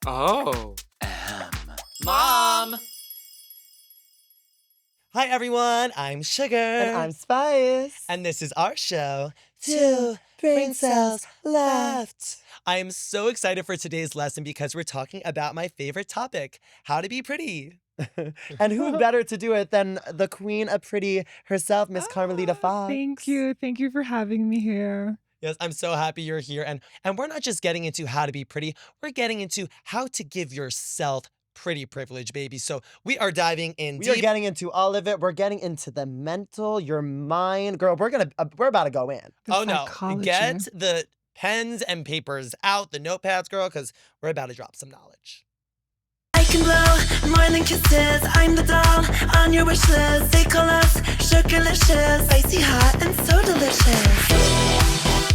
Oh. Mom! Hi everyone, I'm Sugar. And I'm Spice. And this is our show, Two Brain Cells Left. I am so excited for today's lesson because we're talking about my favorite topic, how to be pretty. And who better to do it than the queen of pretty herself, Miss Karmalita Fox. Thank you. Thank you for having me here. Yes, I'm so happy you're here. And we're not just getting into how to be pretty, we're getting into how to give yourself pretty privilege, baby. So we are diving in We are getting into all of it. We're getting into the mental, your mind. Girl, we're about to go in. The no, psychology. get the pens and papers out, the notepads, girl, because we're about to drop some knowledge. I can blow more than kisses. I'm the doll on your wish list. They call us sugarlicious, spicy hot and so delicious.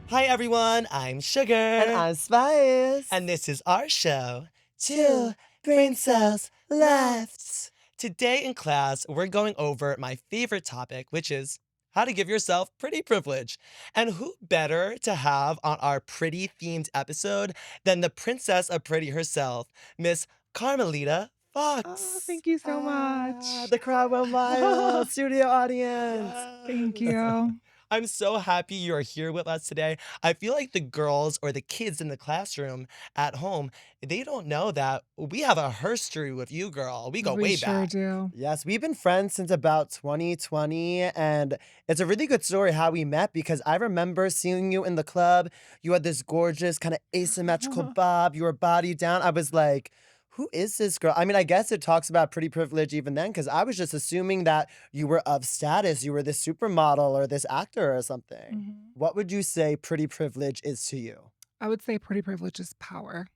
Hi everyone, I'm Sugar. And I'm Spice. And this is our show, Two Brain Cells Left. Today in class, we're going over my favorite topic, which is how to give yourself pretty privilege. And who better to have on our pretty-themed episode than the princess of pretty herself, Miss Karmalita Fox. Oh, thank you so much. The crowd went wild. Studio audience. Thank you. I'm so happy you're here with us today. I feel like the girls or the kids in the classroom at home, they don't know that we have a history with you, girl. We go way sure back. do. Yes, we've been friends since about 2020, and it's a really good story how we met because I remember seeing you in the club. You had this gorgeous kind of asymmetrical bob. You were body down. I was like, who is this girl? I mean, I guess it talks about pretty privilege even then, because I was just assuming that you were of status. You were this supermodel or this actor or something. Mhm. What would you say pretty privilege is to you? I would say pretty privilege is power.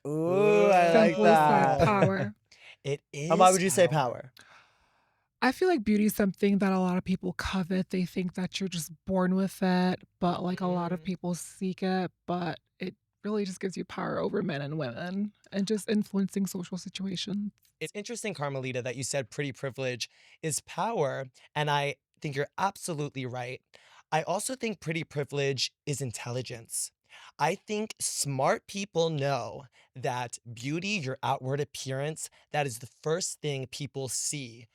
Ooh, I like Simply said, that. power. It is. And why would you say power? I feel like beauty is something that a lot of people covet. They think that you're just born with it, but like a lot of people seek it, but it really just gives you power over men and women and just influencing social situations. It's interesting, Carmelita, that you said pretty privilege is power. And I think you're absolutely right. I also think pretty privilege is intelligence. I think smart people know that beauty, your outward appearance, that is the first thing people see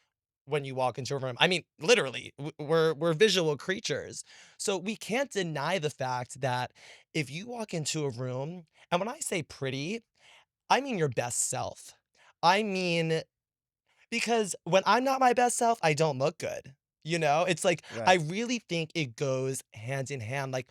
when you walk into a room. I mean, literally, we're visual creatures. So we can't deny the fact that if you walk into a room, and when I say pretty, I mean your best self. I mean, because when I'm not my best self, I don't look good. You know, it's like, I Right. really think it goes hand in hand. Like,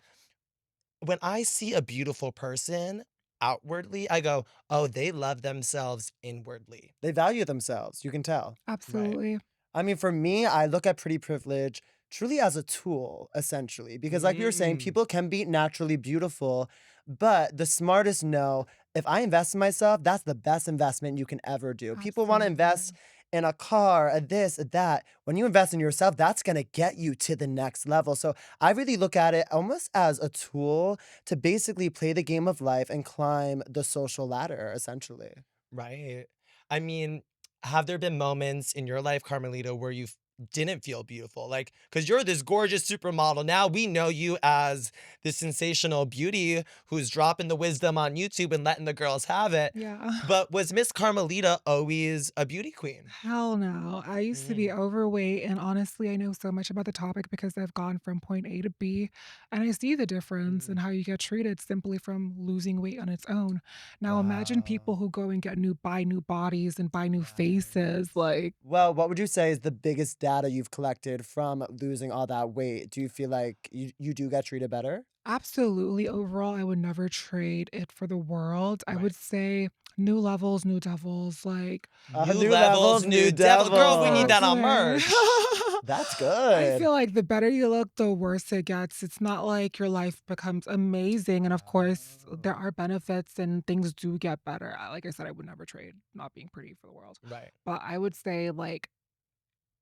when I see a beautiful person outwardly, I go, oh, they love themselves inwardly. They value themselves. You can tell. Absolutely. I mean, for me, I look at pretty privilege truly as a tool, essentially, because like we were saying, Mm. people can be naturally beautiful, but the smartest know if I invest in myself, that's the best investment you can ever do. People want to invest in a car, a this, a that. When you invest in yourself, that's going to get you to the next level. So I really look at it almost as a tool to basically play the game of life and climb the social ladder, essentially. Right. I mean, have there been moments in your life, Carmelita, where you didn't feel beautiful? Like, because you're this gorgeous supermodel. Now we know you as this sensational beauty who's dropping the wisdom on YouTube and letting the girls have it. Yeah. But was Miss Carmelita always a beauty queen? Hell no. I used to be overweight, and honestly, I know so much about the topic because I've gone from point A to B, and I see the difference in how you get treated simply from losing weight on its own. Now imagine Wow. people who go and buy new bodies and buy new faces. Like, Well, what would you say is the biggest data you've collected from losing all that weight? Do you feel like you do get treated better? absolutely, overall, I would never trade it for the world. I Right. would say new levels, new devils. Like, New New levels, levels, new new devil. Girl, we need that on exactly. merch. That's I good. feel like the better you look, the worse it gets. It's not like your life becomes amazing. And of course, there are benefits and things do get better. Like I said, I would never trade not being pretty for the world. Right. But I would say, like,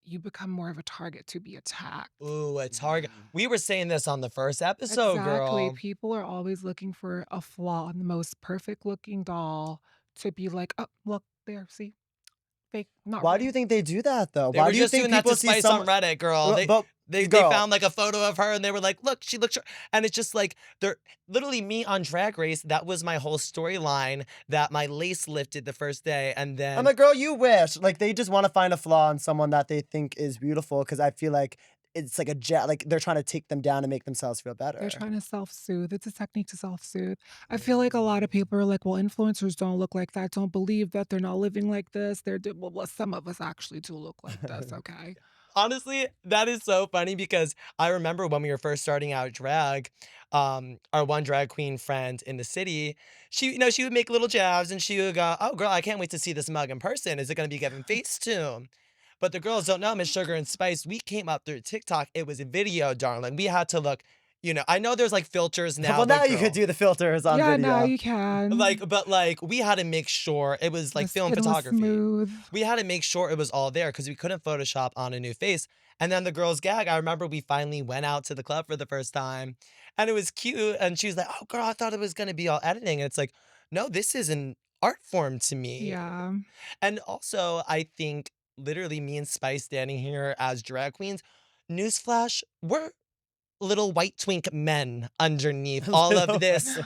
you become more of a target to be attacked. Ooh, a target. We were saying this on the first episode, Exactly. girl. People are always looking for a flaw in the most perfect looking doll to be like, oh, look there, see, fake, not Why do real. you think they do that though? They Why were do you just think doing that people to see spice some? on Reddit, girl. Well, They, but They Girl, found, like, a photo of her, and they were like, "Look, she looks" and it's just, like, they're literally me on Drag Race, that was my whole storyline, that my lace lifted the first day, and I'm then like, girl, you wish. Like, they just want to find a flaw in someone that they think is beautiful because I feel like it's like like they're trying to take them down and make themselves feel They're better. trying to self-soothe. It's a technique to self-soothe. I feel like a lot of Mm. people are like, "Well, influencers don't look like that. Don't believe that they're not living like this. They're d" well, some of us actually do look like this, okay? Honestly, that is so funny because I remember when we were first starting out drag, our one drag queen friend in the city, she would make little jabs and she would go, "Oh, girl, I can't wait to see this mug in person. Is it gonna be Giving Facetune?" But the girls don't know, Miss Sugar and Spice, we came up through TikTok. It was a video, darling. We had to look, I know there's like filters now, Well, now but you could girl, do the filters on Yeah, now video. you can. like we had to make sure it was The like film skin was photography. smooth. We had to make sure it was all there because we couldn't Photoshop on a new face. And then the girls gag. I remember we finally went out to the club for the first time and it was cute. And she was like, "Oh, girl, I thought it was going to be all editing." And it's like, no, this is an art form to me. Yeah. And also, I think literally me and Spice standing here as drag queens, newsflash, we're little white twink men underneath all of Little this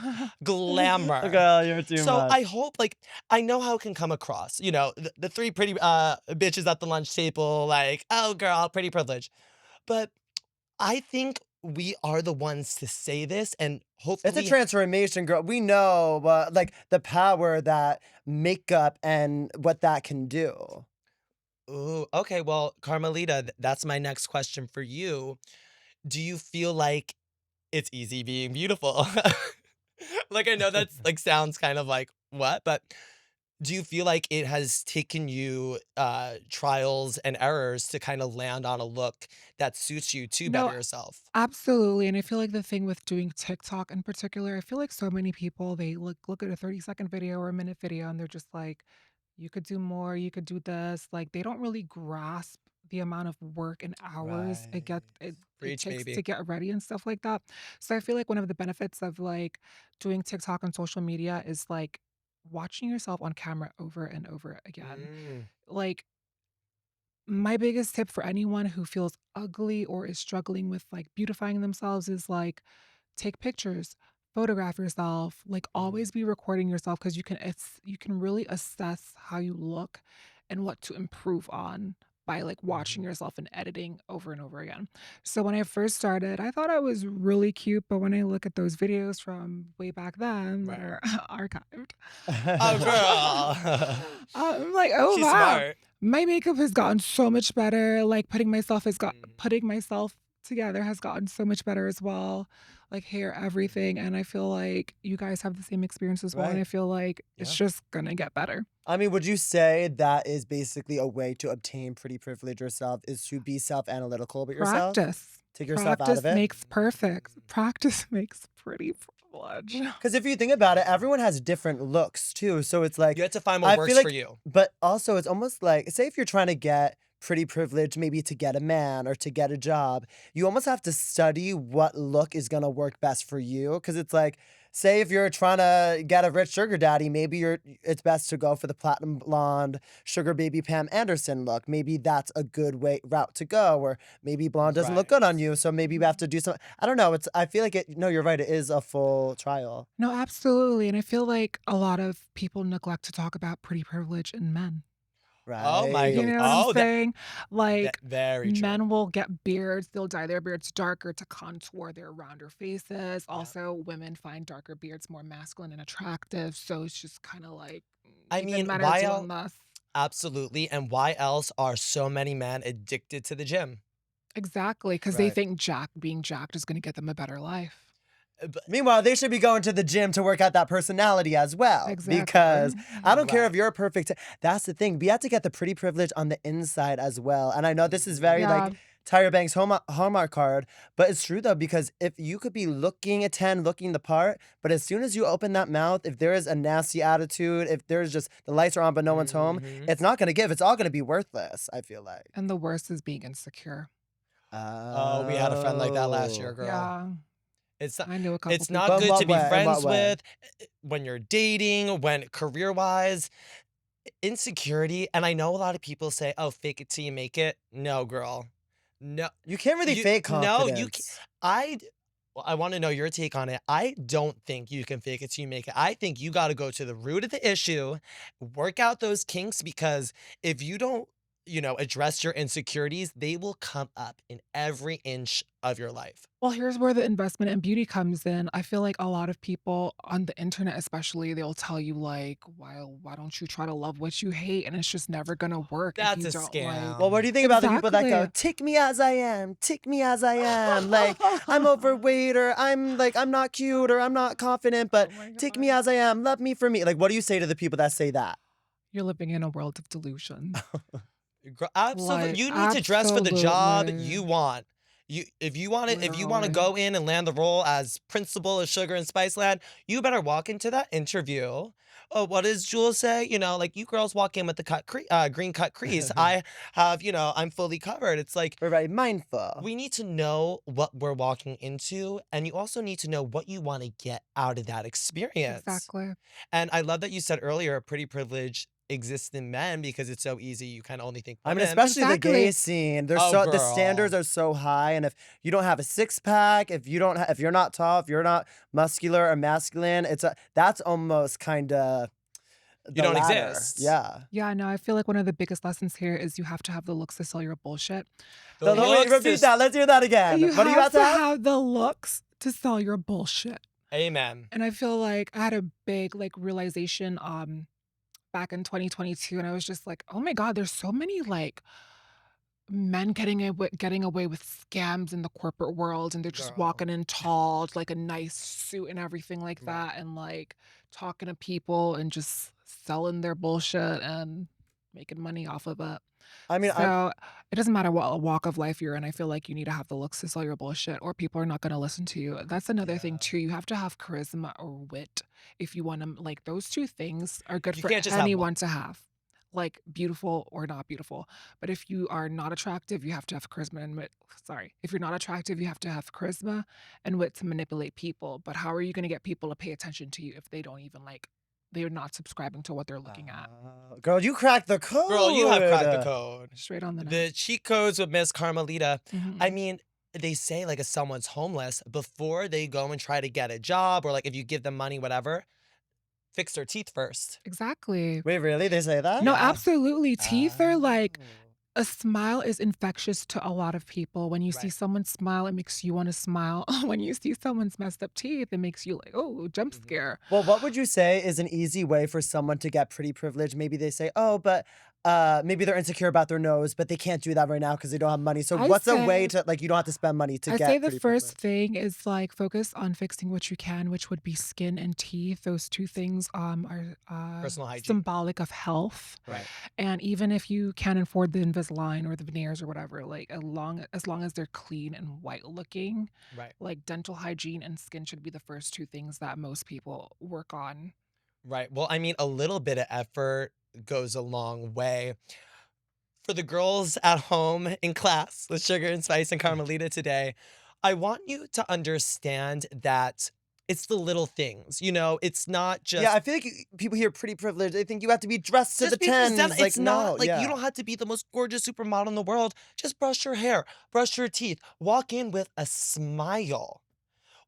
glamour. Girl, you're too So I much. hope, like, I know how it can come across, the three pretty bitches at the lunch table, like, "Oh, girl, pretty privilege." But I think we are the ones to say this, and It's a hopefully, transformation, girl. We know, like the power that makeup and what that can do. ooh, okay, well, Carmelita, that's my next question for you. Do you feel like it's easy being beautiful? Like, I know that's like sounds kind of like what, but do you feel like it has taken you trials and errors to kind of land on a look that suits you to better No, yourself? absolutely, and I feel like the thing with doing TikTok in particular, I feel like so many people, they look at a 30-second video or a minute video, and they're just like, "You could do more, you could do this." Like, they don't really grasp the amount of work and hours Right. it Preach, takes to baby. get ready and stuff like that. So I feel like one of the benefits of, like, doing TikTok on social media is, like, watching yourself on camera over and over again. Mm, Like, my biggest tip for anyone who feels ugly or is struggling with, like, beautifying themselves is, like, take pictures, photograph yourself, like, mm, always be recording yourself because you can really assess how you look and what to improve on by, like, watching mhm. yourself and editing over and over again. So when I first started, I thought I was really cute, but when I look at those videos from way back then that Right. are archived, Oh, girl. I'm like, "Oh, She's wow. smart. My makeup has gotten so much better, like, Mm, putting myself together has gotten so much better as well, like, hair, everything, and I feel like you guys have the same experience as well, and I Right. feel like it's yeah. just gonna get better. I mean, would you say that is basically a way to obtain pretty privilege yourself is to be self-analytical with yourself? Practice. Take yourself out of Practice it? makes perfect. Mm. Practice makes pretty privilege. Because if you think about it, everyone has different looks too. So it's like, You have to find what I feel works for like, you. but also it's almost like, say if you're trying to get pretty privilege, maybe to get a man or to get a job, you almost have to study what look is going to work best for you. Because it's like, say if you're trying to get a rich sugar daddy, maybe it's best to go for the platinum blonde sugar baby Pam Anderson look. Maybe that's a good route to go. Or maybe blonde doesn't look Right. good on you, so maybe you have to do some. I don't know. I feel like it. No, you're right. It is a full trial. No, absolutely, and I feel like a lot of people neglect to talk about pretty privilege in men. Oh my You god. Right. know what I'm Oh, saying? that Like, very true. men will get beards, they'll dye their beards darker to contour their rounder faces. Yeah. Also, women find darker beards more masculine and attractive, so it's just kinda like, I even mean, men are why doing else? this. Absolutely. And why else are so many men addicted to the gym? Exactly, because they Right. think being jacked is gonna get them a better life. But Meanwhile, they should be going to the gym to work out that personality as well. Exactly. Because I don't care if right. you're perfect. That's the thing. We have to get the pretty privilege on the inside as well. And I know this is very Mhm. Yeah, like Tyra Banks' Hallmark card, but it's true though, because if you could be looking a 10, looking the part, but as soon as you open that mouth, if there is a nasty attitude, if there's just the lights are on but no one's home, Mhm. it's not going to give. It's all going to be worthless, I feel like. and the worst is being insecure. Oh, we had a friend like that last year, Oh. girl. Yeah, It's not I knew a couple it's not But people. in good to what be way? In what friends way? with when you're dating, when career-wise, insecurity, and I know a lot of people say, "Oh, fake it till you make it." No, girl. No, You can't really you fake no, you can confidence. I well, I wanna know your take on it. I don't think you can fake it till you make it. I think you gotta go to the root of the issue, work out those kinks, because if you don't, address your insecurities, they will come up in every inch of your life. Well, here's where the investment in beauty comes in. I feel like a lot of people on the internet especially, they'll tell you like, why don't you try to love what you hate? And it's just never gonna work if That's you a don't like Well, what do scam. you think about the people that go, Exactly. "Take me as I am, take me as I am." Like, I'm overweight or I'm not cute or I'm not confident, but Oh my take me god. as I am, love me for me. Like, what do you say to the people that say that? You're living in a world of delusions. Absolutely, Like, you need to dress for the job absolutely. you want. If you wanna Literally. go in and land the role as principal of Sugar and Spice Land, you better walk into that interview. Oh, what does Jules say? Like, "You girls walk in with the green cut crease. I have, I'm fully covered." It's like, We're very mindful. we need to know what we're walking into, and you also need to know what you wanna get out of that experience. Exactly. And I love that you said earlier, pretty privilege exists in men because it's so easy, you kinda only think I mean, women. especially the gay Exactly. scene. Oh, The standards girl. are so high, and if you don't have a six pack, if you're not tall, if you're not muscular or masculine, that's almost kind of You the don't ladder. exist. Yeah. Yeah, no, I feel like one of the biggest lessons here is you have to have the looks to sell your bullshit. The So let me looks repeat is that. Let's hear that again. You What are you have about to to have? have the looks to sell your bullshit. amen. And I feel like I had a big like realization back in 2022 and I was just like, "Oh my god, there's so many like men getting away with scams in the corporate world and they're just Girl. walking in tall, like a nice suit and everything like Right. that and like talking to people and just selling their bullshit and making money off of it." I mean, I'm So, it doesn't matter what walk of life you're in, I feel like you need to have the looks to sell your bullshit or people are not gonna listen to you. That's another thing Yeah. too, you have to have charisma or wit if you wanna like, those 2 things are good You for can't just have one. anyone to have, like, beautiful or not beautiful. But if you are not attractive, you have to have charisma and wit. Sorry. If you're not attractive, you have to have charisma and wit to manipulate people, but how are you gonna get people to pay attention to you if they don't even, like they're not subscribing to what they're looking at? girl, you cracked the Girl, you have cracked the code. code. Straight on the The nose. cheat codes with Miss Carmelita. I Mhm. mean, they say, like, if someone's homeless, before they go and try to get a job or, like, if you give them money, whatever, fix their teeth first. Exactly. Wait, really? They say that? No, Yeah. absolutely. Teeth are like Oh. a smile is infectious to a lot of people. When you see Right. someone smile, it makes you want to smile. When you see someone's messed up teeth, it makes you like, oh, jump Mhm. scare. Well, what would you say is an easy way for someone to get pretty privileged? Maybe they say, "Oh, but maybe they're insecure about their nose, but they can't do that right now because they don't have money." So I what's a way say to like you don't have to spend money to I say get the pretty first privileged? thing is like focus on fixing what you can, which would be skin and teeth. Those two things are Personal hygiene. symbolic of health. Right. And even if you can't afford the Invisalign or the veneers or whatever, like as long as they're clean and white looking, Right. like dental hygiene and skin should be the first two things that most people work on. Right. Well, I mean, a little bit of effort goes a long way. For the girls at home in class with Sugar and Spice and Carmelita today, I want you to understand that it's the little things. It's not Yeah, just I feel like people hear pretty privileged. They think you have to be dressed to the just be present. tens. Like, It's no, not like you yeah. don't have to be the most gorgeous supermodel in the world. Just brush your hair, brush your teeth, walk in with a smile.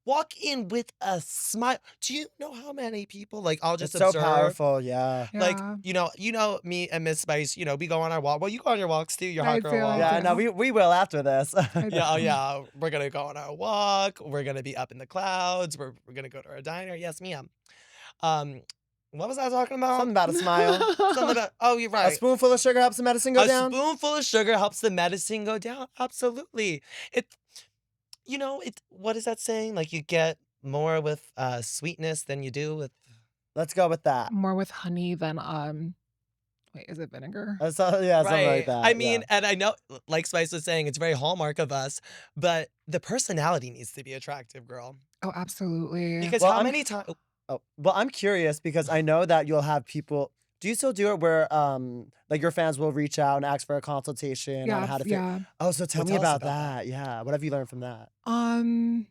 Walk in with a smile. Do you know how many people, like, I'll just It's so observe, powerful, yeah. like, Yeah, me and Miss Spice, we go on our walk. Well, you go on your walks too, your I hot girl do. I Yeah, walks. no, do. we will after this. I Yeah, oh do. yeah, we're gonna go on our walk. We're gonna be up in the clouds. We're gonna go to our diner. Yes, ma'am. Um, what was I talking about? Something about a smile. Something about. Oh, you're A right. spoonful of sugar helps the medicine go A down. spoonful of sugar helps the medicine go down. Absolutely. It. It. What is that saying? Like, you get more with sweetness than you do with. Let's go with that. More with honey than wait, is it vinegar? Yeah, something like Right. I that. Yeah. mean, and I know, like Spice was saying, it's very hallmark of us, but the personality needs to be attractive, girl. Oh, absolutely. Because Well, how I'm many times? I'm curious because I know that you'll have people. Do you still do it where like your fans will reach out and ask for a consultation on Yeah, how to fit? yeah. Oh, so tell Well, me tell us about about that. that. Yeah. What have you learned from that? Um,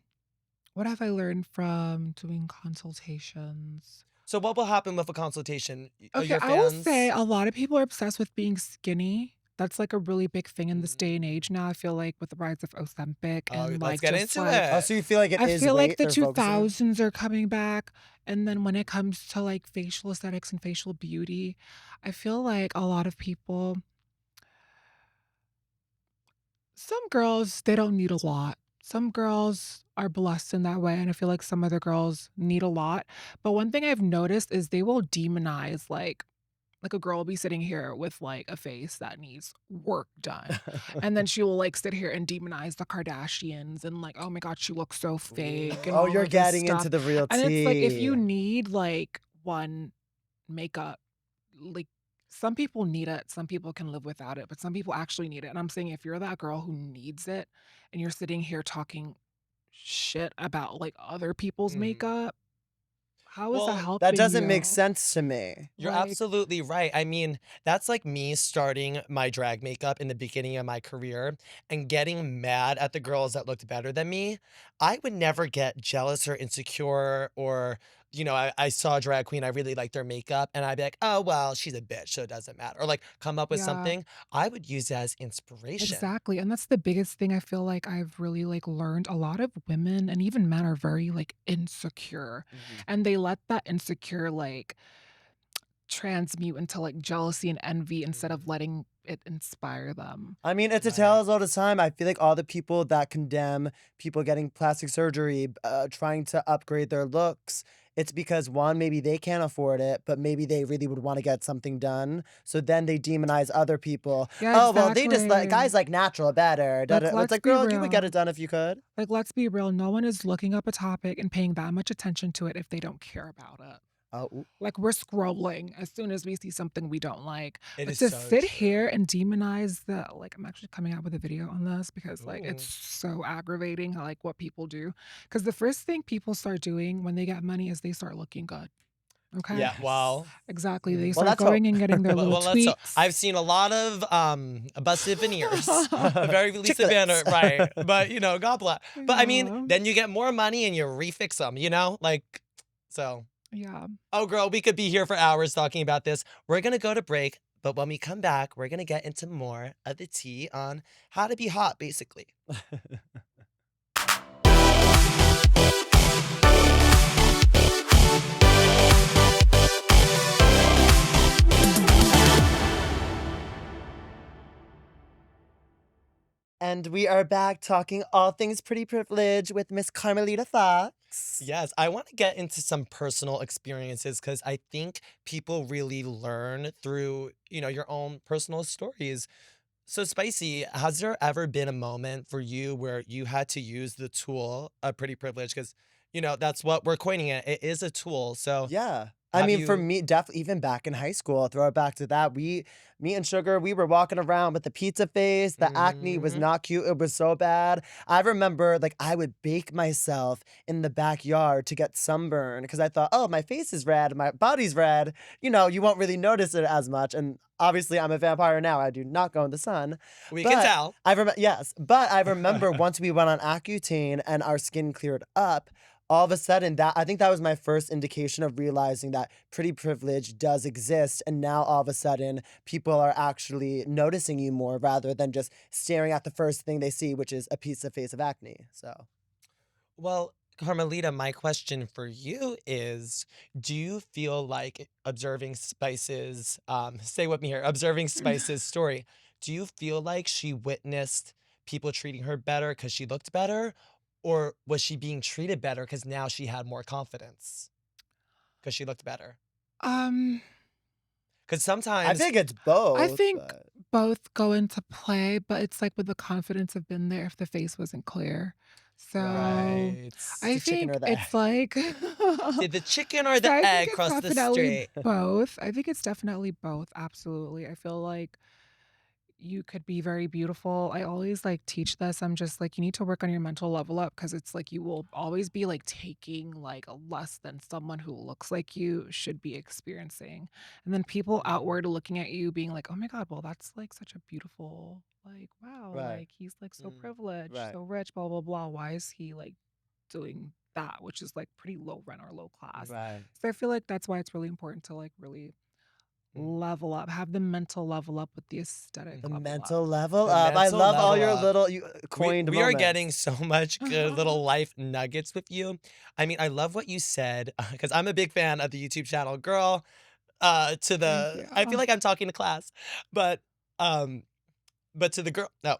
what have I learned from doing consultations? So what will happen with a consultation? Okay, Your I will say fans? a lot of people are obsessed with being skinny. That's, like, a really big thing in this day and Mm. age now, I feel like, with the rise of Ozempic Oh, and, let's like, get just, into like Oh, it. so you feel like it I is feel like weight the they're focusing on? 2000s are coming back, and then when it comes to, like, facial aesthetics and facial beauty, I feel like a lot of people some girls, they don't need a lot. Some girls are blessed in that way, and I feel like some other girls need a lot, but one thing I've noticed is they will demonize, like, a girl will be sitting here with, like, a face that needs work done, and then she will, like, sit here and demonize the Kardashians and, like, "Oh my god, she looks so fake," and Oh, all you're of this getting into stuff, the real and it's like, if you tea. need, like, one makeup, like, some people need it, some people can live without it, but some people actually need it, and I'm saying if you're that girl who needs it, and you're sitting here talking shit about, like, other people's Mhm. makeup, how is that Well, That helping doesn't make you? sense to me. you're Like absolutely right. I mean, that's like me starting my drag makeup in the beginning of my career and getting mad at the girls that looked better than me. I would never get jealous or insecure or, I saw a drag queen, I really liked their makeup, and I'd be like, oh, well, she's a bitch, so it doesn't matter. Or like come up with yeah. something. I would use it as inspiration. Exactly, and that's the biggest thing I feel like I've really, like, learned. A lot of women and even men are very, like, insecure, Mhm. and they let that insecure, like, transmute into, like, jealousy and envy instead of Mhm. letting it inspire them. I mean, it's a tell Right. us all the time. I feel like all the people that condemn people getting plastic surgery, trying to upgrade their looks, it's because one, maybe they can't afford it, but maybe they really would want to get something done. So then they demonize other people. Yeah, Oh, well, they just like exactly. guys like natural better. Like, It's let's like, be girl, you would get it real. done if you could. Like, let's be real, no one is looking up a topic and paying that much attention to it if they don't care about it. Oh, Like, we're scrolling as soon as we see something we don't like, It but is to so sit here true. and demonize the like, I'm actually coming out with a video on this because, like, it's Ooh. so aggravating, like, what people do. Because the first thing people start doing when they get money is they start looking good, okay? Yeah, yes. well, Exactly, they mhm. Well, start let's hope. going and getting their Well, little let's so I've tweaks. seen a lot of, busted veneers, the very least Chicklets. banner, right, but, God bless. But, I mean, Yeah, then you get more money and you refix them. Like, so yeah. oh, girl, we could be here for hours talking about this. We're gonna go to break, but when we come back, we're gonna get into more of the tea on how to be hot, basically. And we are back talking all things pretty privilege with Miss Carmelita Fox. Yes, I wanna get into some personal experiences because I think people really learn through, your own personal stories. So, Spicy, has there ever been a moment for you where you had to use the tool of pretty privilege? Because, that's what we're coining it. It is a tool. So, Yeah. I have mean, for you? me, definitely even back in high school, I'll throw it back to that. Me and Sugar, we were walking around with the pizza face. The acne was Mhm. not cute. It was so bad. I remember, like, I would bake myself in the backyard to get sunburn because I thought, oh, my face is red, my body's red. You won't really notice it as much. And obviously, I'm a vampire now. I do not go in the sun. We can But tell. I remember once we went on Accutane and our skin cleared up, all of a sudden that I think that was my first indication of realizing that pretty privilege does exist, and now all of a sudden people are actually noticing you more rather than just staring at the first thing they see, which is a piece of face of acne. So Well, Carmelita, my question for you is, do you feel like observing Spice's, stay with me here, observing Spice's story, do you feel like she witnessed people treating her better because she looked better? Or was she being treated better because now she had more confidence because she looked better? Um Because I sometimes, think it's I both, think but both go into play, but it's like would the confidence have been there if the face wasn't clear? So, right. it's I a chicken or think the egg. it's like Did the chicken or so the I think egg it's cross the definitely street? both. I think it's definitely both, absolutely. I feel like you could be very beautiful. I always, like, teach this. I'm just like, you need to work on your mental level up because it's like you will always be, like, taking, like, a less than someone who looks like you should be experiencing. And then people Mhm. outward looking at you being like, "Oh my god, well, that's, like, such a beautiful like, wow, Right. like, he's, like, so Mm. privileged, Right. so rich, blah, blah, blah. Why is he, like, doing that?" Which is, like, pretty low rent or low class. Right. So I feel like that's why it's really important to, like, really level up, have the mental level up with the aesthetic The level up. mental level The up. I mental love all level your up. little you We coined we are getting moments. so much good little life nuggets with you. I mean, I love what you said because I'm a big fan of the YouTube channel, girl. To Thank the you. I feel like I'm talking to class, but um, but to the girl, no.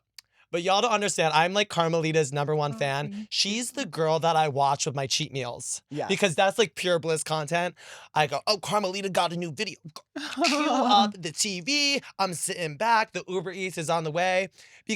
But y'all don't understand. I'm like Carmelita's number one Oh, fan. thank you. She's the girl that I watch with my cheat meals because Yes. that's like pure bliss content. I go, oh, Carmelita got a new video. Cue up the TV. I'm sitting back. The Uber Eats is on the way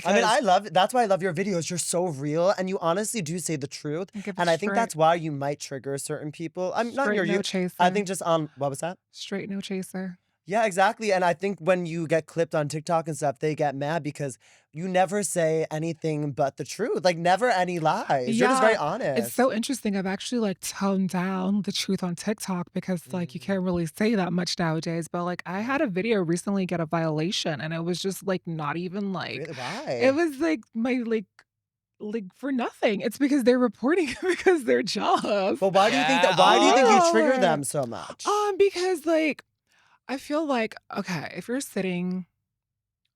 I mean, because that's why I love your videos. You're so real and you honestly do say the truth. Give it And I think straight. that's why you might trigger certain people. I'm not Straight your no you. I chaser. think just on what was that? Straight no chaser. Yeah, exactly. And I think when you get clipped on TikTok and stuff, they get mad because you never say anything but the truth. Like never any lies. You're just very Yeah, it's honest. so interesting. I've actually like toned down the truth on TikTok because like you Mm, can't really say that much nowadays. But like I right. had a video recently get a violation and it was just like not even like Really? it Why? was like for nothing. It's because they're reporting it because they're jealous. But why do you think Yeah. that why do you think you trigger Yeah. them so much? Because like I feel like okay, if you're sitting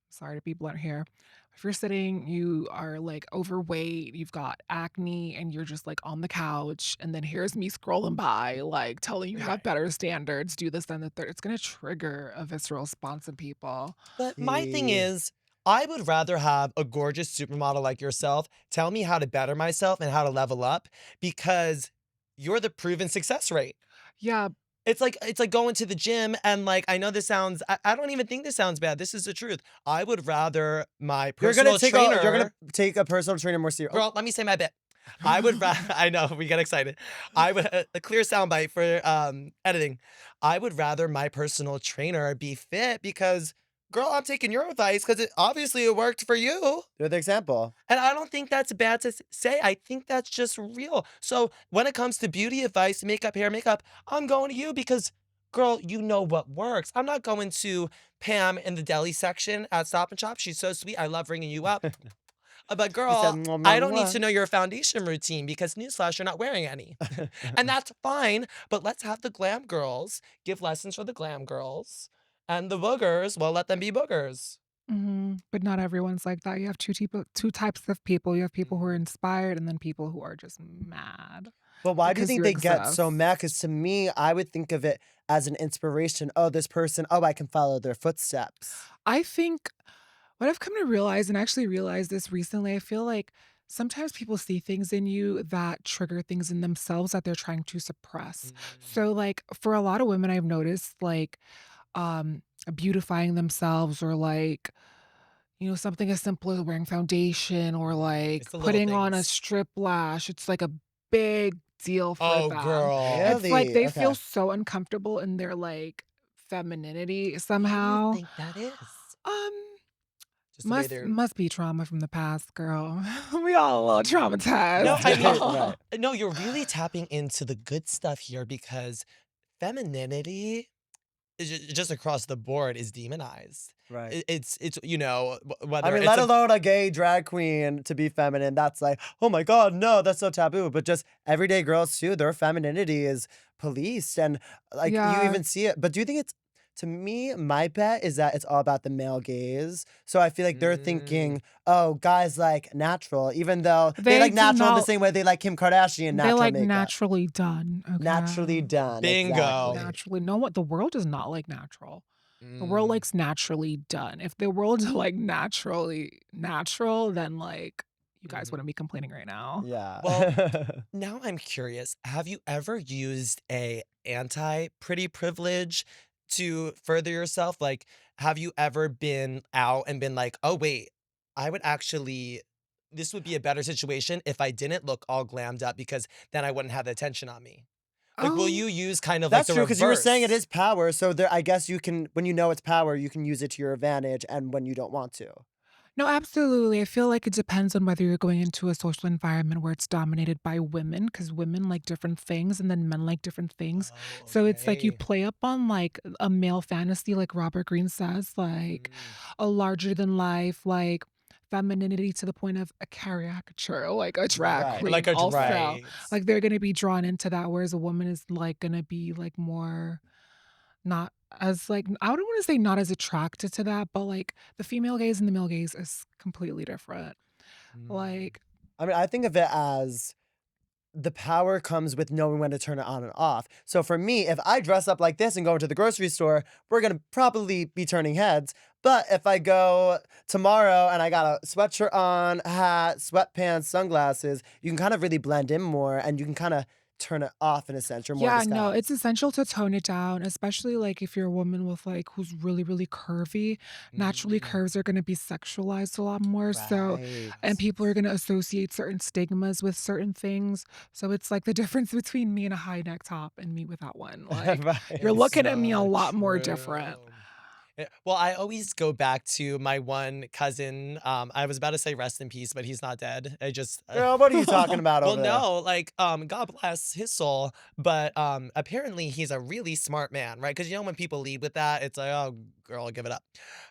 sorry to be blunt here. If you're sitting, you are like overweight, you've got acne, and you're just like on the couch, and then here's me scrolling by, like telling you have Right. better standards, do this, then the third. It's gonna trigger a visceral response in people. But my thing See. is, I would rather have a gorgeous supermodel like yourself tell me how to better myself and how to level up because you're the proven success rate. Yeah, It's like going to the gym and like I know this sounds I don't even think this sounds bad. This is the truth. I would rather my personal You're gonna trainer take a personal trainer more serious. girl, let me say my bit. I would I know we get excited. I would a clear soundbite for editing. I would rather my personal trainer be fit because girl, I'm taking your advice because obviously it worked for you. You're the example. And I don't think that's bad to say. I think that's just real. So when it comes to beauty advice, makeup, hair, makeup, I'm going to you because, girl, you know what works. I'm not going to Pam in the deli section at Stop and Shop. She's so sweet. I love ringing you up. But You said girl, mwah, I mwah, don't need to mwah. know your foundation routine because newsflash, you're not wearing any. And that's fine. But let's have the glam girls give lessons for the glam girls. And the boogers, well, let them be boogers. But not everyone's like that. You have two types of people. You have people who are Mhm. inspired, and then people who are just mad But why do you because think you they get so exist. mad? Because to me, I would think of it as an inspiration. Oh, this person, oh, I can follow their footsteps. I think what I've come to realize, and I actually realized this recently, I feel like sometimes people see things in you that trigger things in themselves that they're trying to suppress. Mm. So, like, for a lot of women, I've noticed, like, um, beautifying themselves or like, something as simple as wearing foundation or like It's the little putting on a things. strip lash. It's like a big deal for Oh, them. girl. It's like Really? they feel Okay. so uncomfortable in their like femininity Why do you somehow. think that is? Um, Just the way must they're must be trauma from the past, girl. We all a little No, traumatized, I mean, Right. no, you're really tapping into the good stuff here because femininity is just across the board is demonized. Right. It's I whether mean, it's let a alone a gay drag queen to be feminine. That's like, oh my God, no, that's so taboo. But just everyday girls too, their femininity is policed. And like you Yeah, even see it. But do you think it's, to me, my bet is that it's all about the male gaze. So I feel like they're Mm, thinking, oh, guys like natural, even though they they like do natural the not. same way they like Kim Kardashian They natural like makeup. naturally done. Naturally Okay, done. like bingo. Exactly. naturally. No, what the world does not like natural. The world Mm, likes naturally done. If the world's like naturally natural, then like you guys mhm. wouldn't be complaining right now. Yeah. Well, now I'm curious. Have you ever used a anti pretty privilege to further yourself? Like, have you ever been out and been like, "Oh wait, I would actually this would be a better situation if I didn't look all glammed up because then I wouldn't have the attention on me." Like, will Um, you use kind of like That's the true because you were saying it reverse? is power. So there, I guess you can, when you know it's power, you can use it to your advantage, and when you don't want to. no, absolutely. I feel like it depends on whether you're going into a social environment where it's dominated by women, because women like different things and then men like different things. Oh, So it's like you okay. play up on like a male fantasy, like Robert Greene says, like Mm, a larger than life, like femininity to the point of a caricature, like a drag Right. like queen a also. right. Like they're gonna be drawn into that, whereas a woman is like gonna be like more not as like I don't want to say not as attracted to that, but like the female gaze and the male gaze is completely different. Mm. Like, I mean, I think of it as the power comes with knowing when to turn it on and off. So for me, if I dress up like this and go into the grocery store, we're gonna probably be turning heads. But if I go tomorrow and I got a sweatshirt on, hat, sweatpants, sunglasses, you can kind of really blend in more and you can kind of turn it off in a sense. You're more yeah, no, it's disguised. essential to tone it down, especially like if you're a woman with like who's really, really curvy. Naturally, Mm. curves are going to be sexualized a lot more. So, Right. and people are going to associate certain stigmas with certain things. So it's like the difference between me in a high neck top and me without one. Like, Right. you're It's looking at me a so lot more different. true. Well, I always go back to my one cousin. I was about to say rest in peace, but he's not dead. I just, Girl, what are you talking about well, over there? no, like, God bless his soul. But apparently he's a really smart man, right? Because you know when people lead with that, it's like, oh, girl, give it up.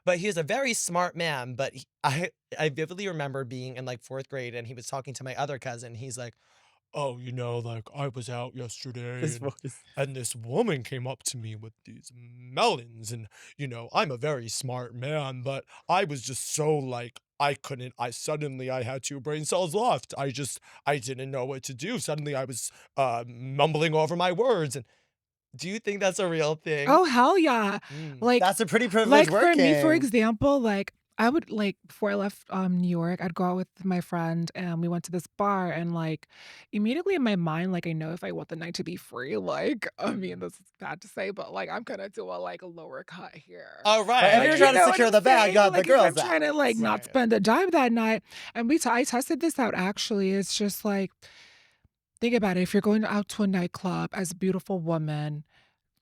But he's a very smart man. But I vividly remember being in like fourth grade, and he was talking to my other cousin. He's like, oh, like I was out yesterday His and voice. this woman came up to me with these melons and I'm a very smart man, but I was just so like I couldn't I suddenly I had two brain cells left. I didn't know what to do. Suddenly I was mumbling over my words and do you think that's a real thing? Oh, hell yeah. Mm. Like That's a pretty privileged like, for me, for working. example, like, I would like, before I left, New York, I'd go out with my friend, and we went to this bar, and, like, immediately in my mind, like, I know if I want the night to be free, like, I mean, this is bad to say, but, like, I'm gonna do a, like, a lower cut here. Oh Right. If right, Like, you're you trying to know what secure I'm the bag, you saying? got the Like, if I'm girls trying out. to, like, not right. spend a dime that night, and I tested this out, actually, it's just, like, think about it, if you're going out to a nightclub as a beautiful woman,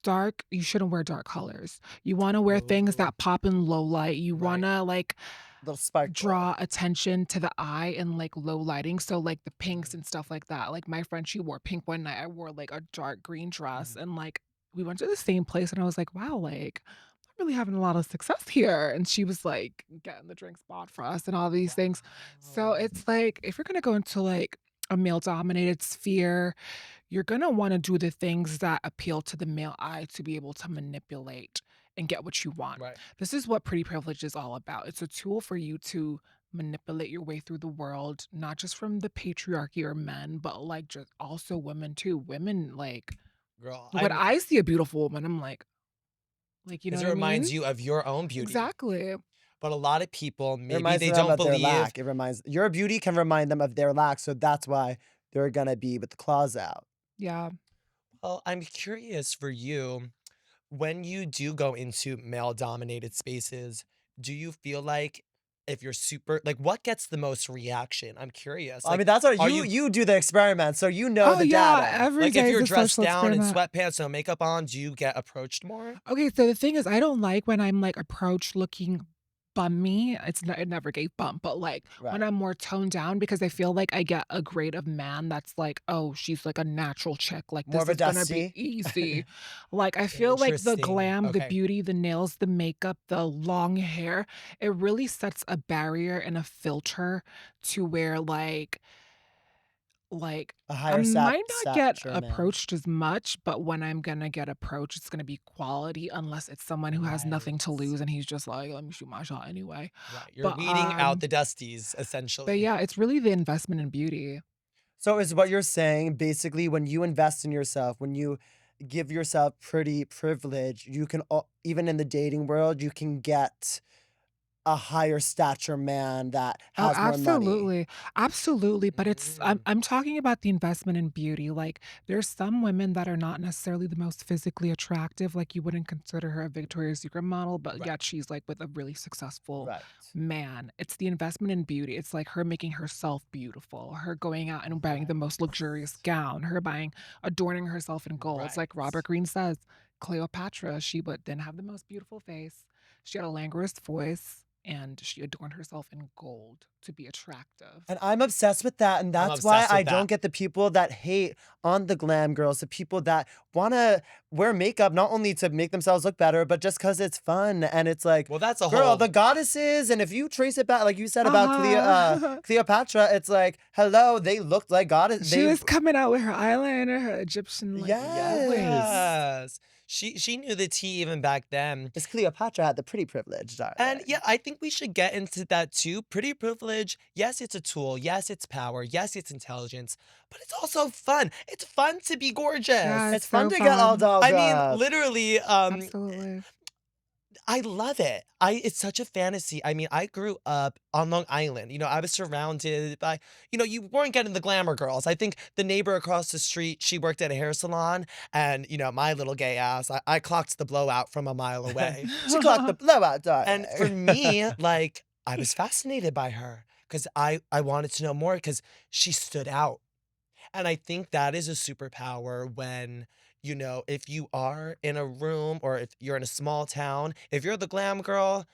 dark you shouldn't wear dark colors. You wanna wear things Oh, that pop in low light. You right. wanna, like, Little sparkle. draw attention to the eye in, like, low lighting, so, like, the pinks Mhm, and stuff like that. Like, my friend, she wore pink one night, I wore, like, a dark green dress, mhm. and, like, we went to the same place, and I was like, "Wow, like, I'm really having a lot of success here," and she was, like, getting the drinks bought for us and all these things. So, Wow. it's like, if you're gonna go into, like, a male-dominated sphere, you're gonna wanna do the things that appeal to the male eye to be able to manipulate and get what you want. Right. This is what pretty privilege is all about. It's a tool for you to manipulate your way through the world, not just from the patriarchy or men, but like just also women too. Women like Girl, when I see a beautiful woman, I'm like, you know because what it I reminds mean? you of your own beauty. Exactly. But a lot of people, It maybe reminds they them don't of their believe. lack. It reminds your beauty can remind them of their lack, so that's why they're gonna be with the claws out. Yeah. Well, I'm curious for you, when you do go into male-dominated spaces, do you feel like if you're super like, what gets the most reaction? I'm curious. I Like, mean, that's what are you you you do the experiment, so you know Oh the yeah, data. every like, if day is you're a dressed social down in experiment. sweatpants, no makeup on, do you get approached more? Okay, so the thing is, I don't like when I'm, like, approached looking bummy. It never gave bump, but, like, when Right. I'm more toned down because I feel like I get a grade of man that's like, "Oh, she's, like, a natural chick, like, More this of a is gonna be dusty. easy." Like, I feel like the Interesting. glam, the Okay. beauty, the nails, the makeup, the long hair, it really sets a barrier and a filter to where, like, A I higher might not get stature man. approached as much, but when I'm gonna get approached, it's gonna be quality unless it's someone who has Right. nothing to lose and he's just like, "Let me shoot my shot anyway." Right. You're But, weeding out the dusties, essentially. yeah, it's really the investment in beauty. So is what you're saying basically when you invest in yourself, when you give yourself pretty privilege, you can even in the dating world, you can get a higher stature man that Oh, has more money. absolutely. Absolutely, but Mm, I'm talking about the investment in beauty, like, there's some women that are not necessarily the most physically attractive, like, you wouldn't consider her a Victoria's Secret model, but right. yet she's, like, with a really successful Right. man. It's the investment in beauty. It's, like, her making herself beautiful, her going out and buying the Right. most luxurious gown, her adorning herself in golds, Right. like Robert Greene says, Cleopatra, she would didn't have the most beautiful face. She had a languorous voice, and she adorned herself in gold to be attractive. And I'm obsessed with that, and I'm that's why obsessed I with don't that. get the people that hate on the glam girls, the people that wanna wear makeup not only to make themselves look better, but just 'cause it's fun, and it's like, Well, that's a girl, the whole goddesses, and if you trace it back, like you said about Uh-huh. Cleopatra, it's like, hello, they looked like goddess She they was coming out with her eyeliner, her Egyptian, like, Yes. voice. yes. She knew the tea even back then. Miss Cleopatra had the pretty privilege, And darling. yeah, I think we should get into that too. Pretty privilege, yes, it's a tool. Yes, it's power. Yes, it's intelligence. But it's also fun. It's fun to be Yeah, gorgeous. it's It's fun so to get all fun. dolled I mean, up. literally, Absolutely. I love it. It's such a fantasy. I mean, I grew up on Long Island. I was surrounded by, you weren't getting the glamour girls. I think the neighbor across the street, she worked at a hair salon, and my little gay ass, I clocked the blowout from a mile away. She clocked the blowout, And for darling. me, like, I was fascinated by her because I wanted to know more because she stood out. And I think that is a superpower when, if you are in a room or if you're in a small town, if you're the glam girl,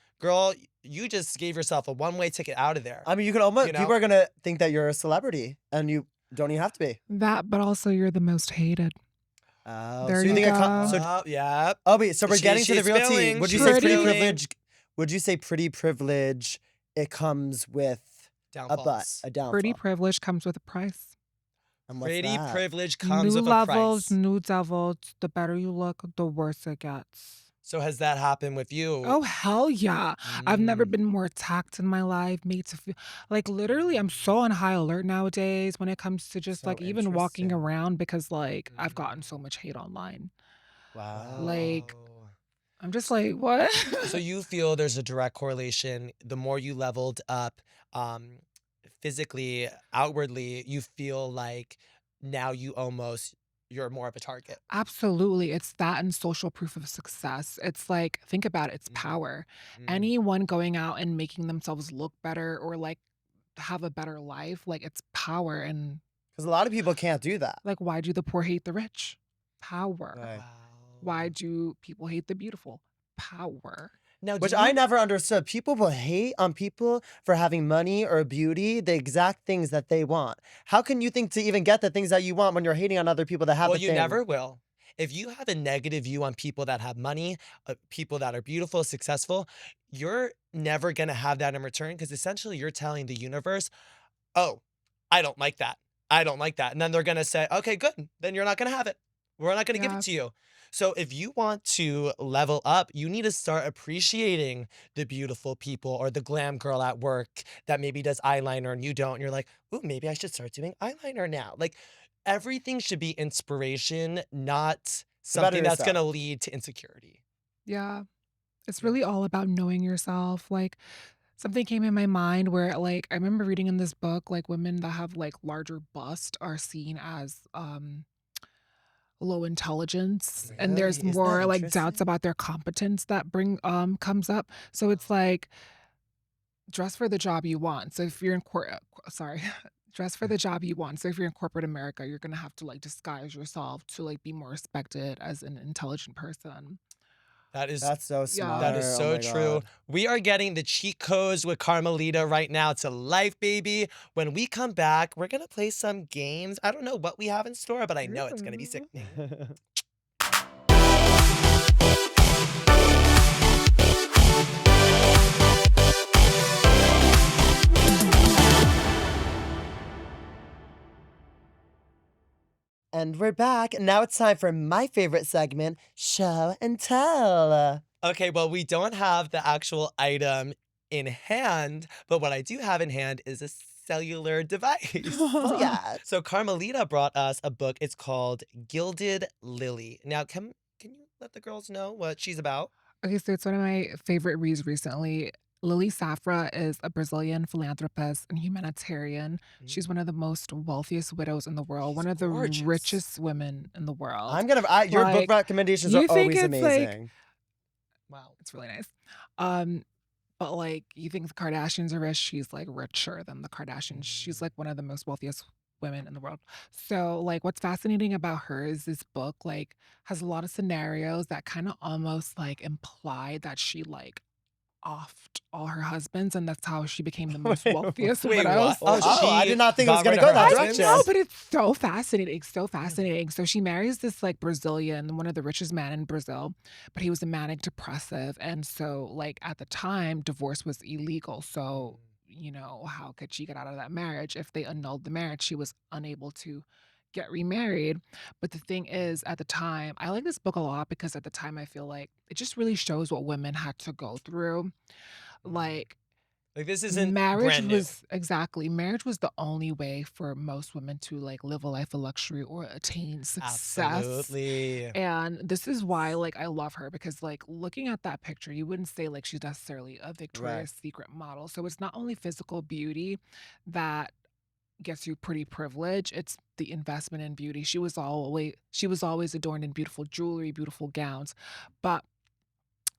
you just gave yourself a one-way ticket out of there, I mean, you can you almost, people know? are gonna think that you're a celebrity, and you don't even have to be. That, but also you're the most hated. Oh, There so you you think go. Yeah. oh wait, so we're getting to the She's real tea. spilling. Would you She's say pretty Pretty. spilling. privilege? Would you say pretty privilege? It comes with a Downfalls. Pretty downfall. privilege comes with a price. And what's Pretty that? privilege comes New with a levels, price. new devils. The better you look, the worse it gets. So has that happened with you? Oh, hell yeah. I've never Mm, been more attacked in my life, made to feel like literally I'm so on high alert nowadays when it comes to just So like even walking interesting. around because like I've mm. gotten so much hate online. Wow. Like Wow. I'm just like, what? So you feel there's a direct correlation. The more you leveled up, um, physically, outwardly, you feel like now you're more of a target. Absolutely. It's that and social proof of success. It's like, think about it, it's Mm, power. mm. Anyone going out and making themselves look better or like have a better life, like it's power. And Because a lot of people can't do that. like, why do the poor hate the rich? Power. Right. Why Wow. do people hate the beautiful? Power. Now, do Which I you? never understood. People will hate on people for having money or beauty, the exact things that they want. How can you think to even get the things that you want when you're hating on other people that have Well, the you thing? never will. If you have a negative view on people that have money, people that are beautiful, successful, you're never gonna have that in return because essentially you're telling the universe, "Oh, I don't like that. I don't like that." And then they're gonna say, "Okay, good. Then you're not gonna have it. We're not gonna give it Yeah. to you." So if you want to level up, you need to start appreciating the beautiful people or the glam girl at work that maybe does eyeliner and you don't. And you're like, "Ooh, maybe I should start doing eyeliner now." Like everything should be inspiration, not To better something that's yourself. gonna lead to insecurity. Yeah. It's Yeah. really all about knowing yourself. Like something came in my mind where like I remember reading in this book, like women that have like larger bust are seen as low intelligence and there's Really? Isn't that more like doubts interesting? about their competence that bring comes up. So it's like dress for the job you want. So if you're in sorry, dress for the job you want. So if you're in corporate America, you're gonna have to like disguise yourself to like be more respected as an intelligent person. That is That's so Yeah. That is smart. Oh so my true. God. We are getting the cheat codes with Carmelita right now to life, baby. When we come back, we're going to play some games. I don't know what we have in store, but I know it's going to be Ooh. sickening. And we're back. Now it's time for my favorite segment, Show and Tell. Okay, well, we don't have the actual item in hand, but what I do have in hand is a cellular device. Oh, yeah. So Carmelita brought us a book. It's called Gilded Lily. Now, can you let the girls know what she's about? Okay, so it's one of my favorite reads recently. Lily Safra is a Brazilian philanthropist and humanitarian. She's Mm, one of the most wealthiest widows in the world, she's one of the gorgeous. richest women in the world. I'm gonna, your book Like, recommendations are you think always it's like, amazing. Wow. it's really nice. Um, but like, you think the Kardashians are rich? She's like richer than the Kardashians. She's Mm. like one of the most wealthiest women in the world. So, like, what's fascinating about her is this book, like, has a lot of scenarios that kind of almost like imply that she like offed all her husbands, and that's how she became the most wealthiest Wait, widow. what? Oh, Oh, I she did not think it was got gonna rid of go her that I husbands? know, direction. but it's so fascinating. So Yeah. fascinating. So she marries this like Brazilian, one of the richest men in Brazil, but he was a manic depressive. And so, like, at the time, divorce was illegal. So, Mm. how could she get out of that marriage? If they annulled the marriage, she was unable to get remarried. But the thing is, at the time, I like this book a lot because at the time I feel like it just really shows what women had to go through. Mm. Like Like, this isn't marriage brand new. was exactly, marriage was the only way for most women to like live a life of luxury or attain success. Absolutely. And this is why like I love her because like looking at that picture, you wouldn't say like she's necessarily a Right. Victoria's Secret model. So it's not only physical beauty that gets you pretty privilege, it's the investment in beauty. She was always adorned in beautiful jewelry, beautiful gowns. But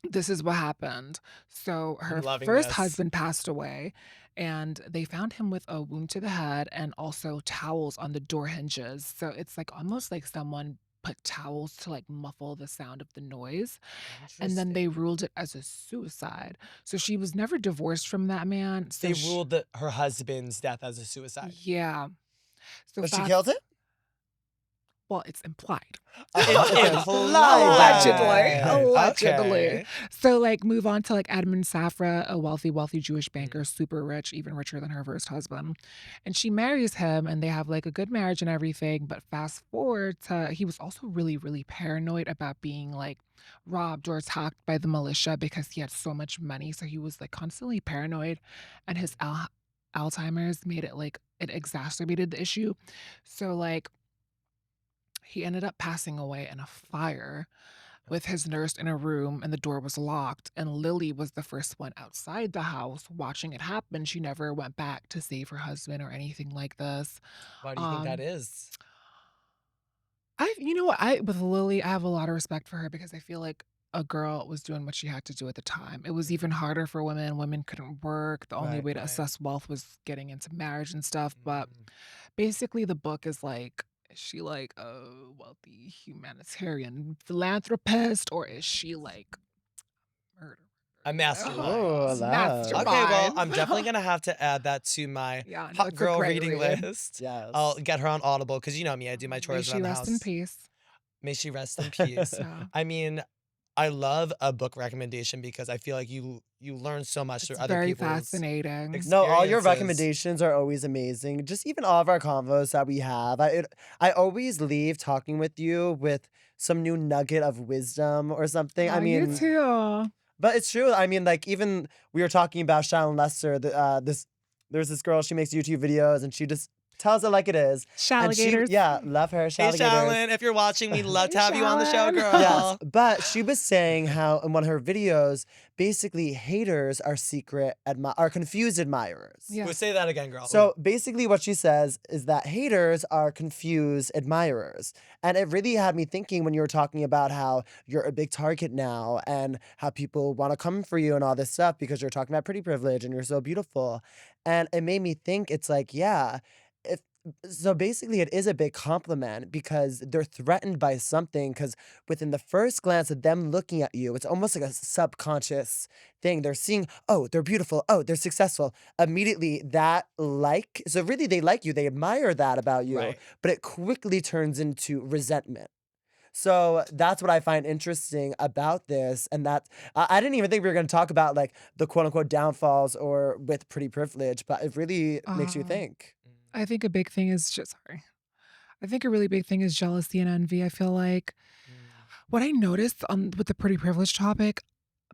this is what happened. So I'm her loving first this. husband passed away, and they found him with a wound to the head and also towels on the door hinges. So it's like almost like someone put towels to like muffle the sound of the noise. And then they Interesting. ruled it as a suicide. So she was never divorced from that man. They ruled her husband's death as a suicide. Yeah. So But she fast killed it? well, it's implied. It's implied Allegedly, then. allegedly. Okay. So, like, move on to like Edmund Safra, a wealthy, wealthy Jewish banker, super rich, even richer than her first husband. And she marries him, and they have like a good marriage and everything. But fast forward to he was also really, really paranoid about being like robbed or attacked by the militia because he had so much money. So he was like constantly paranoid, and his Alzheimer's made it like it exacerbated the issue. So, like, he ended up passing away in a fire with his nurse in a room and the door was locked. And Lily was the first one outside the house watching it happen. She never went back to save her husband or anything like this. Why do you think that Um, is? you know what? With Lily, I have a lot of respect for her because I feel like a girl was doing what she had to do at the time. It was even Mhm. harder for women. Women couldn't work. The only Right. way to Right. assess wealth was getting into marriage and stuff. But Mm. basically, the book is like, is she like a wealthy humanitarian philanthropist or is she like murder? A You know, Ooh, mastermind. love. Okay, well, mastermind. I'm definitely gonna have to add that to my Yeah, no, hot it's a girl great reading read. list. I'll Yes. get her on Audible because you know me, I do my May chores she around the rest in house. peace. May she rest in peace. Yeah, I mean, I love a book recommendation because I feel like you learn so much through it's other very people's fascinating. No, all your experiences. recommendations are always amazing. Just even all of our convos that we have. I always leave talking with you with some new nugget of wisdom or something. I Oh, you mean, Right. too. but it's true. I mean, like even we were talking about Sharon Lester. There's this girl. She makes YouTube videos and she just tells it like it is. And Shalligators. yeah, love her, Hey, Shalligators. Shallon, if you're watching, we'd love Hey, to have you on the show, Shallon. Yes, girl. but she was saying how in one of her videos, basically haters are confused admirers. Who Yes. say that again, girl? So basically, what she says is that haters are confused admirers. And it really had me thinking when you were talking about how you're a big target now and how people want to come for you and all this stuff because you're talking about pretty privilege and you're so beautiful. And it made me think it's like, yeah, if so basically it is a big compliment because they're threatened by something because within the first glance of them looking at you, it's almost like a subconscious thing. They're seeing, oh, they're beautiful, oh, they're successful immediately so really they like you, they admire that about you, Right. but it quickly turns into resentment. So that's what I find interesting about this. And that I didn't even think we were going to talk about like the quote unquote downfalls or with pretty privilege, but it really makes you Um, think. I think a big thing is just sorry. I think a really big thing is jealousy and envy. I feel like Mm. what I noticed on with the pretty privilege topic,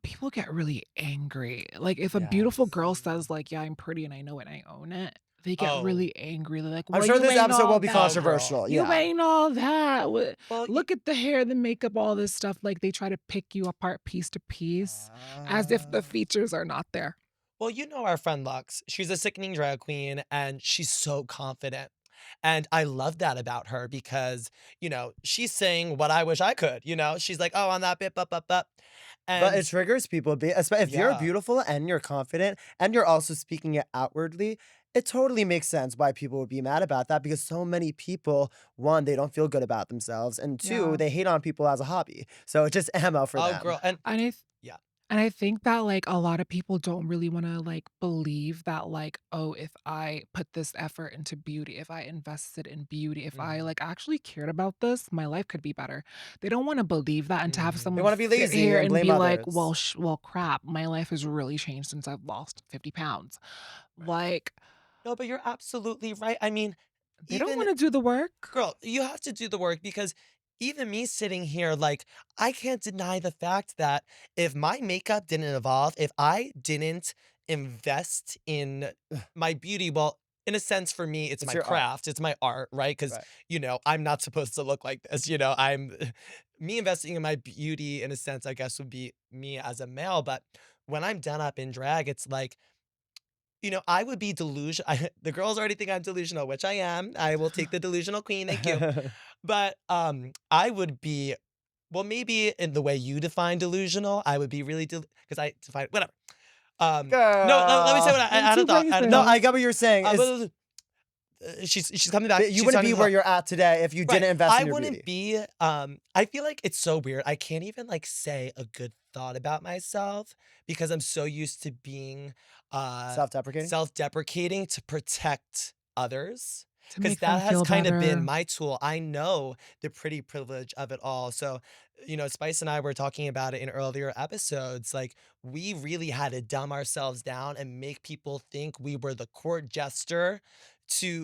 people get really angry. Like if a beautiful Yes. girl says like, "Yeah, I'm pretty and I know it and I own it," they get Oh. really angry. They're like, I'm "Well, sure you this ain't episode all will be that. Oh, girl. controversial. You Yeah. ain't all that. Well, Look at the hair, the makeup, all this stuff." Like they try to pick you apart piece to piece, as if the Ah. features are not there. well, you know our friend Lux. She's a sickening drag queen and she's so confident. And I love that about her because, she's saying what I wish I could, She's like, "Oh, on that bit, but." But it And triggers people. If you're yeah. beautiful and you're confident and you're also speaking it outwardly, it totally makes sense why people would be mad about that because so many people, one, they don't feel good about themselves, and two, Yeah. they hate on people as a hobby. So it's just ammo for Oh, them. girl. And And I yeah. And I think that, like, a lot of people don't really wanna, like, believe that, like, "Oh, if I put this effort into beauty, if I invested in beauty, if I, Mhm. like, actually cared about this, my life could be better." They don't wanna believe that and to have They someone want to be sit lazy here and and blame be like, "Well, others. well, crap, my life has really changed since I've lost 50 pounds." Right. Like, No, but you're absolutely right. I mean, They don't even wanna do the work. girl, you have to do the work because even me sitting here, like, I can't deny the fact that if my makeup didn't evolve, if I didn't invest in my beauty, well, in a sense, for me, it's It's my your art. craft, it's my art, right? Because, Right. I'm not supposed to look like this, I'm me investing in my beauty, in a sense, I guess, would be me as a male. But when I'm done up in drag, it's like, I would be delusional. The girls already think I'm delusional, which I am. I will take the delusional queen. Thank you. But I would be, well, maybe in the way you define delusional, I would be really because I define whatever. No, let me say Girl. what I In had a 2 thought. I had a No, thought. I places. get what you're saying. Is She's coming back. that you She's wouldn't finding be the where thought. you're at today if you Right. didn't invest I in your wouldn't beauty. be. I feel like it's so weird. I can't even like say a good thought about myself because I'm so used to being uh Self-deprecating? self-deprecating to protect others. To Because make them that has feel kind of been better. my tool. I know the pretty privilege of it all. So, Spice and I were talking about it in earlier episodes. Like, we really had to dumb ourselves down and make people think we were the court jester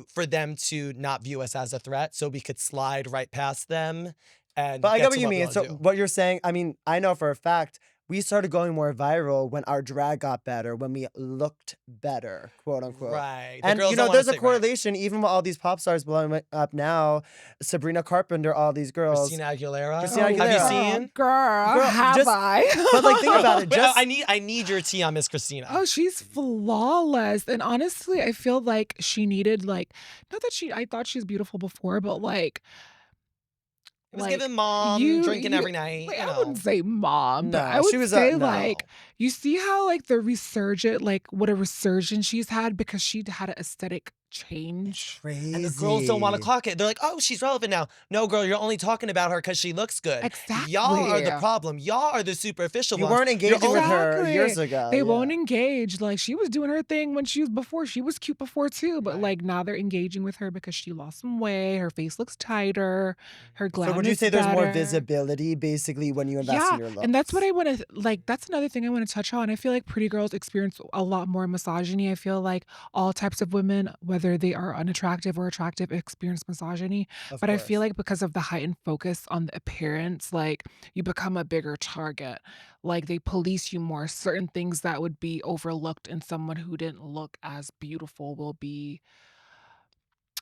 for them to not view us as a threat so we could slide right past them But and I get get what to you what we mean. want to So do. what you're saying, I mean, I know for a fact we started going more viral when our drag got better, when we looked better, quote unquote. Right. The And girls don't want to there's a say right. correlation even with all these pop stars blowing up now, Sabrina Carpenter, all these girls. Christina Aguilera. Christina Oh, Have you Aguilera. seen? girl, Girl, have just I? but like think about it, Wait, just I need your tea on Miss Christina. Oh, she's flawless. And honestly, I feel like she needed not that I thought she was beautiful before, but It was giving mom you drinking you every night, I wouldn't say mom, but I no, would she was a say no. you see how the resurgent what a resurgence she's had because she'd had an aesthetic change. And the girls don't want to Crazy. clock it. They're like, oh, she's relevant now. No, girl, you're only talking about her because she looks good. Y'all are Exactly. the problem. Y'all are the superficial You ones. weren't You're engaging with her years Exactly. ago. They yeah. won't engage. Like she was doing her thing when she was before. She was cute before too, but Right. now they're engaging with her because she lost some weight. Her face looks tighter. Her So glam would you is say there's more better. visibility basically when you invest in Yeah, your looks? and that's what I want to that's another thing I want to touch on. I feel like pretty girls experience a lot more misogyny. I feel like all types of women, whether they are unattractive or attractive, experience misogyny. Of But I feel course. like because of the heightened focus on the appearance, you become a bigger target. Like they police you more. Certain things that would be overlooked in someone who didn't look as beautiful will be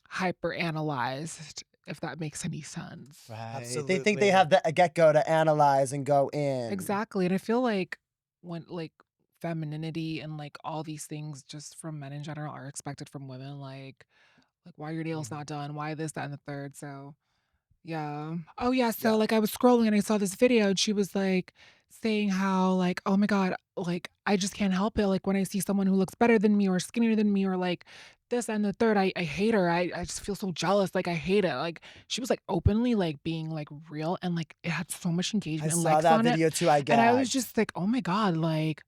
hyper analyzed, if that makes any sense. Right. They think they Absolutely. have the get-go to analyze and go in. Exactly. And I feel like when femininity and all these things just from men in general are expected from women, like why your nails Mhm. not done, why this, that, and the third. So yeah. Oh yeah. So Yeah. I was scrolling and I saw this video and she was saying how oh my God, I just can't help it. Like when I see someone who looks better than me or skinnier than me or this and the third, I hate her. I just feel so jealous. Like I hate it. Like she was openly being real and it had so much I engagement and saw likes that on it. video too. I And I was gagged. just oh my God,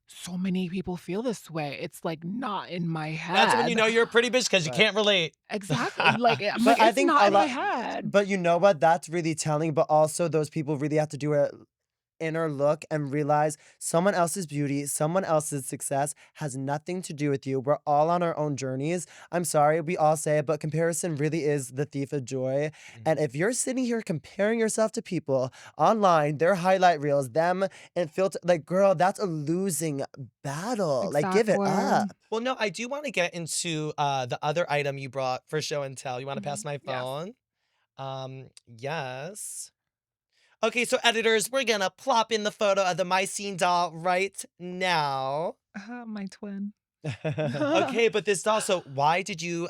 so many people feel this way. It's not in my That's when you head. know you're a pretty bitch because you Right. can't relate. Exactly. I'm But I it's think not a in my lot head. but you know what? That's really telling, but also those people really have to do a inner look and realize someone else's beauty, someone else's success has nothing to do with you. We're all on our own journeys. I'm sorry, we all say it, but comparison really is the thief of joy. And Mhm. if you're sitting here comparing yourself to people online, their highlight reels, them and filter, girl, that's a losing battle. Give it Exactly. up. Well, no, I do want to get into the other item you brought for show and tell. You want to pass my Yes. phone? Yes. Okay, so editors, we're gonna plop in the photo of the My Scene doll right now. My twin. Okay, but this doll, so why did you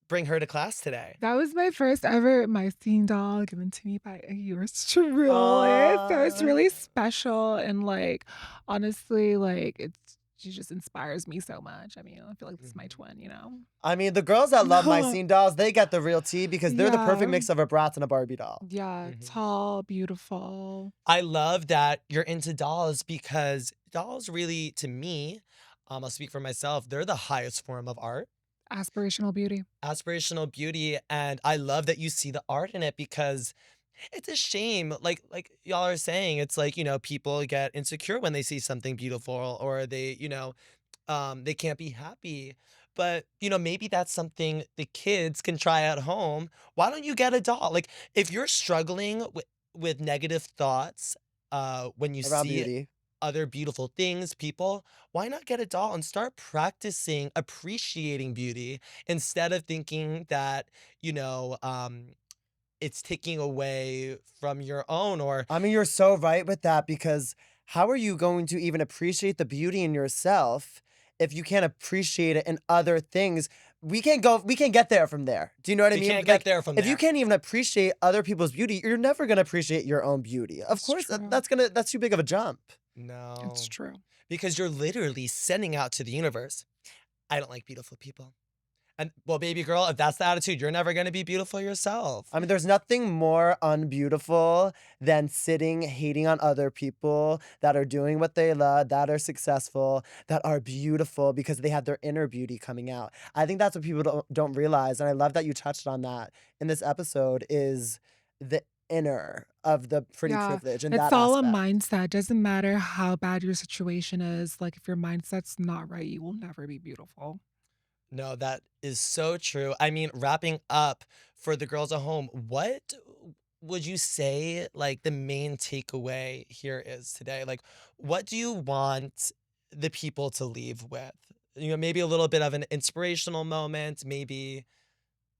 bring her to class today? That was my first ever My Scene doll given to me by yours truly. So it's Aw. really special and honestly, she just inspires me so much. I mean, I feel like this is my Mhm. twin, you know? I mean, the girls that love my scene dolls, they get the real tea because they're the perfect Yeah. mix of a Bratz and a Barbie doll. Yeah, Mhm. tall, beautiful. I love that you're into dolls because dolls really, to me, I'll speak for myself, they're the highest form of art, Aspirational beauty. aspirational beauty, and I love that you see the art in it because it's a shame, like y'all are saying, it's like, people get insecure when they see something beautiful or they can't be happy. But, maybe that's something the kids can try at home. Why don't you get a doll? Like, if you're struggling with negative thoughts when you Around see beauty. other beautiful things, people, why not get a doll and start practicing appreciating beauty instead of thinking that, you know, um, it's taking away from your own or I mean, you're so right with that because how are you going to even appreciate the beauty in yourself if you can't appreciate it in other things? We can't get there from there. Do you know what I we mean? can't get Like, there from if you there. can't even appreciate other people's beauty, you're never gonna appreciate your own beauty. Of It's course, true. that's too big of a jump. It's No, true. because you're literally sending out to the universe, I don't like beautiful people. And well, baby girl, if that's the attitude, you're never going to be beautiful yourself. I mean, there's nothing more unbeautiful than sitting hating on other people that are doing what they love, that are successful, that are beautiful because they have their inner beauty coming out. I think that's what people don't realize. And I love that you touched on that in this episode is the inner of the pretty Yeah, privilege and it's that all a aspect. mindset. Doesn't matter how bad your situation is. Like if your mindset's not right, you will never be beautiful. No, that is so true. I mean, wrapping up for the girls at home, what would you say like the main takeaway here is today? Like, what do you want the people to leave with? Maybe a little bit of an inspirational moment, maybe,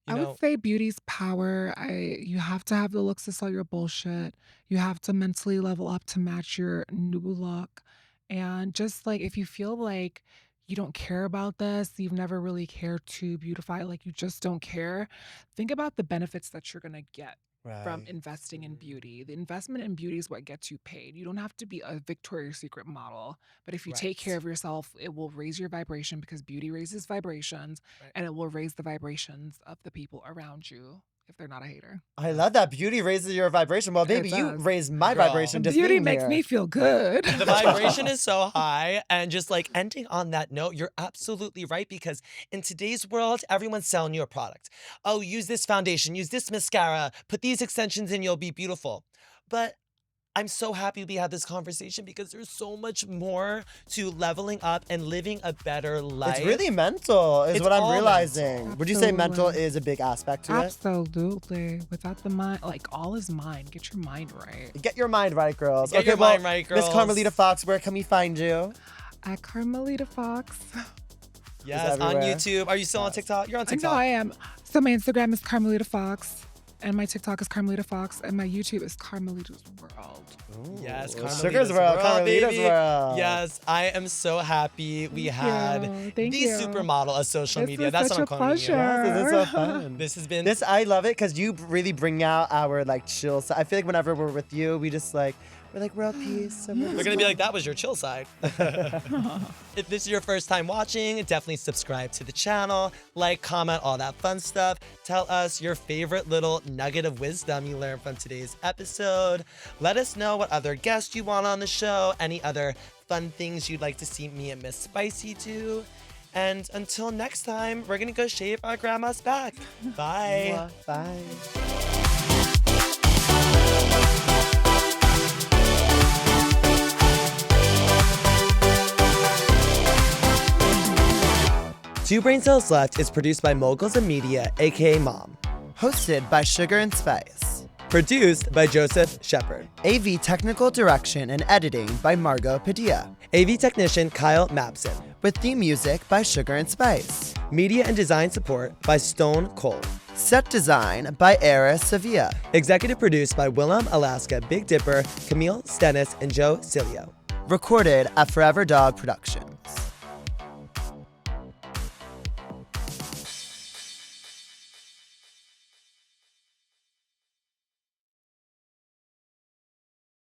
you I would know, say beauty's power. You have to have the looks to sell your bullshit. You have to mentally level up to match your new look. And just like if you feel like you don't care about this, you've never really cared to beautify, like you just don't care, think about the benefits that you're gonna get from Right. investing in beauty. The investment in beauty is what gets you paid. You don't have to be a Victoria's Secret model, but if you take care right, of yourself, it will raise your vibration because beauty raises vibrations right. and it will raise the vibrations of the people around you if they're not a hater. I love Yes. that beauty raises your vibration. Well, It baby, you does. raised my Girl. vibration just Beauty being makes here. me feel good. The vibration is so high. And just like ending on that note, you're absolutely right because in today's world, everyone's selling you a product. Oh, use this foundation, use this mascara, put these extensions in, you'll be beautiful. But I'm so happy we had this conversation because there's so much more to leveling up and living a better It's life. really mental, is It's what I'm all realizing. mental. Would you say mental Absolutely. is a big aspect to it? Absolutely. Without the mind, like all is mind. Get your mind right. Get your mind right, girls. Get your mind right, Miss girls. Carmelita Fox, where can we find you? At Karmalita Fox. Yes, on everywhere. YouTube. Are you still on Yes. TikTok? You're on I know TikTok. I am. So my Instagram is Karmalita Fox. And my TikTok is Karmalita Fox. And my YouTube is Karmalita's World. Yes, Ooh, Carmelita's Sugar's World, Carmelita's baby. World. Yes, I am so happy we Thank had you. Thank the you. supermodel of social This media. was That's such what I'm a calling you. pleasure. Yes, this is so fun. This has been This, I love it because you really bring out our like chill side. I feel like whenever we're with you, we're world peace. And We're gonna be like, that was your chill side. If this is your first time watching, definitely subscribe to the channel, like, comment, all that fun stuff. Tell us your favorite little nugget of wisdom you learned from today's episode. Let us know what other guests you want on the show, any other fun things you'd like to see me and Miss Spicy do. And until next time, we're gonna go shave our grandma's back. Bye. Bye. Two Brain Cells Left is produced by Moguls of Media, aka Mom. Hosted by Sugar and Spice. Produced by Joseph Shepard. AV technical direction and editing by Margot Padilla. AV technician Kyle Mapson. With theme music by Sugar and Spice. Media and design support by Stone Cole. Set design by Era Sevilla. Executive produced by Willem Alaska, Big Dipper, Camille Stennis, and Joe Cilio. Recorded at Forever Dog Productions.